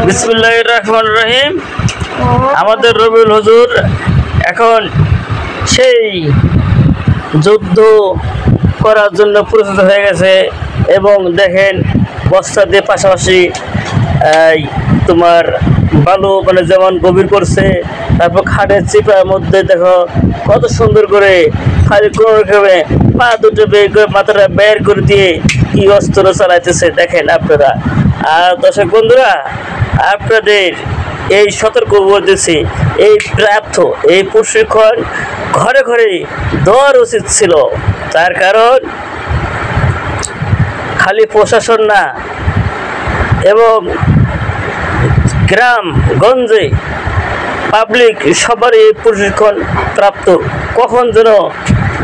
বিসমিল্লাহির রহমানির রহিম। আমাদের রবিউল হুজুর এখন সেই যুদ্ধ করার জন্য প্রস্তুত হয়ে গেছে এবং দেখেন বস্তা দিয়ে পাশাপাশি তোমার বালু মানে যেমন গভীর করছে, তারপর খাটের চিপার মধ্যে দেখো কত সুন্দর করে খালি কোনো রকমে পা দুটো বের করে মাথাটা বের করে দিয়ে কি অস্ত্র চালাইতেছে দেখেন আপনারা। আর দর্শক বন্ধুরা, আপনাদের এই সতর্ক করতেছি, এই প্রাপ্ত এই প্রশিক্ষণ ঘরে ঘরে দেওয়ার উচিত ছিল। তার কারণ খালি প্রশাসন না, এবং গ্রাম গঞ্জে পাবলিক সবারই এই প্রশিক্ষণ প্রাপ্ত। কখন যেন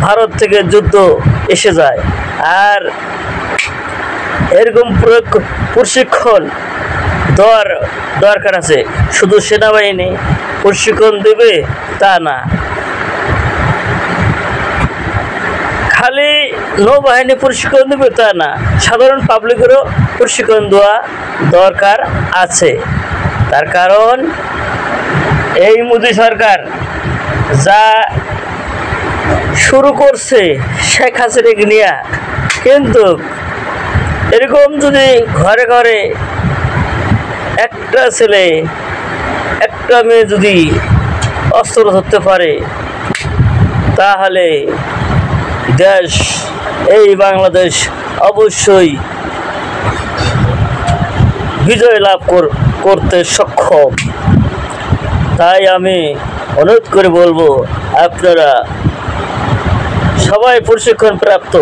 ভারত থেকে যুদ্ধ এসে যায়, আর এরকম প্রশিক্ষণ দেওয়ার দরকার আছে। শুধু সেনাবাহিনী প্রশিক্ষণ দেবে তা না, খালি নৌবাহিনী প্রশিক্ষণ দেবে তা না, সাধারণ পাবলিকেরও প্রশিক্ষণ দেওয়া দরকার আছে। তার কারণ এই মোদী সরকার যা শুরু করছে শেখ হাসিনাকে নিয়ে, কিন্তু এরকম যদি ঘরে ঘরে একটা ছেলে একটা মেয়ে যদি অস্ত্র ধরতে পারে, তাহলে দেশ এই বাংলাদেশ অবশ্যই বিজয় লাভ করতে সক্ষম। তাই আমি অনুরোধ করে বলবো, আপনারা সবাই প্রশিক্ষণ প্রাপ্ত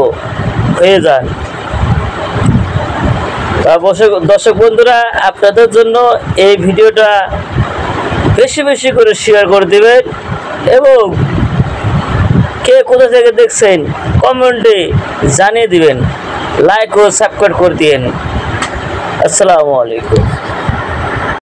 হয়ে যান। দর্শক বন্ধুরা, আপনাদের জন্য এই ভিডিওটা বেশি বেশি করে শেয়ার করে দেবেন, এবং কে কোথা থেকে দেখছেন কমেন্টে জানিয়ে দিবেন, লাইক ও সাবস্ক্রাইব করে দিন। আসসালামু আলাইকুম।